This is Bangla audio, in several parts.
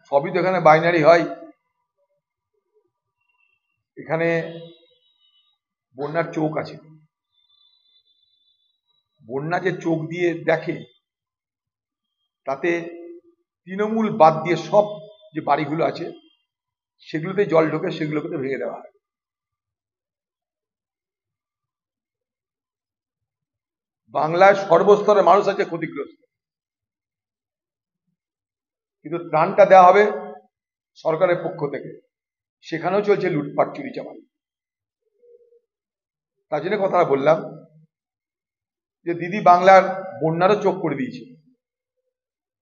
সবই তো এখানে বাইনারি হয়। এখানে বন্যার চোখ আছে, বন্যা যে চোখ দিয়ে দেখে তাতে তৃণমূল বাদ দিয়ে সব যে বাড়িগুলো আছে সেগুলোতে জল ঢোকে, সেগুলোকে তো ভেঙে দেওয়া হয়। বাংলায় সর্বস্তরের মানুষ আছে ক্ষতিগ্রস্ত, কিন্তু ত্রাণটা দেওয়া হবে সরকারের পক্ষ থেকে, সেখানেও চলছে লুটপাট, চুরি চামারি। তার জন্য কথা বললাম যে দিদি বাংলার বন্যারও চোখ করে দিয়েছে,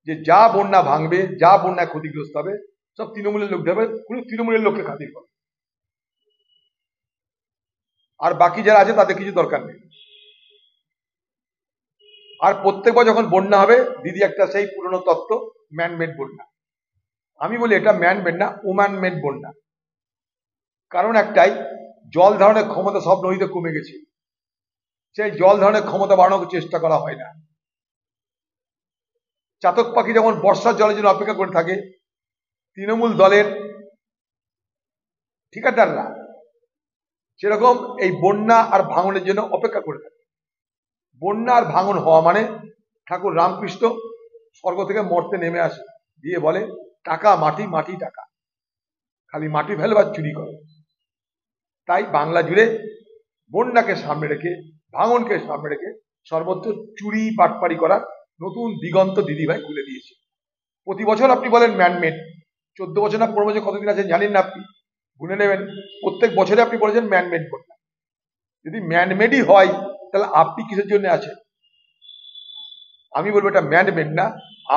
যে যা বন্যা ভাঙবে, যা বন্যায় ক্ষতিগ্রস্ত হবে সব তৃণমূলের লোক দেবে, কোনো তৃণমূলের লোককে খাতির করে, আর বাকি যারা আছে তাদের কিছু দরকার নেই। আর প্রত্যেকবার যখন বন্যা হবে দিদি একটা সেই পুরনো তত্ত্ব, ম্যানমেড বন্যা। আমি বলি এটা ম্যানমেড না, ওম্যান মেড বন্যা। কারণ একটাই, জল ধারণের ক্ষমতা সব নদীতে কমে গেছে, সেই জল ধারণের ক্ষমতা বাড়ানোর চেষ্টা করা হয় না। চাতক পাখি যেমন বর্ষার জলের জন্য অপেক্ষা করে থাকে, তৃণমূল দলের ঠিকাদাররা সেরকম এই বন্যা আর ভাঙনের জন্য অপেক্ষা করে থাকে। বন্যা আর ভাঙন হওয়া মানে ঠাকুর রামকৃষ্ণ স্বর্গ থেকে মর্তে নেমে আসে, দিয়ে বলে টাকা মাটি, মাটি টাকা, খালি মাটি ফেলবার চুরি করে। তাই বাংলা জুড়ে বন্যাকে সামনে রেখে, ভাঙনকে সামনে রেখে সর্বত্র চুরি বাটপারি করার নতুন দিগন্ত দিদিভাই খুলে দিয়েছে। প্রতি বছর আপনি বলেন ম্যানমেড, 14 বছর না 15 বছর কতদিন আছেন জানেন না, আপনি গুনে নেবেন, প্রত্যেক বছরে আপনি বলেছেন ম্যানমেড বন্যা। যদি ম্যানমেডই হয় তাহলে আপনি কিসের জন্য আছেন? আমি বলবো এটা ম্যানমেড না,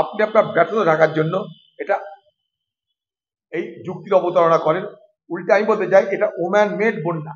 আপনি আপনার ব্যর্থতা ঢাকার জন্য এটা এই যুক্তির অবতারণা করেন। উল্টে আমি বলতে চাই এটা ওম্যান মেড বন্যা।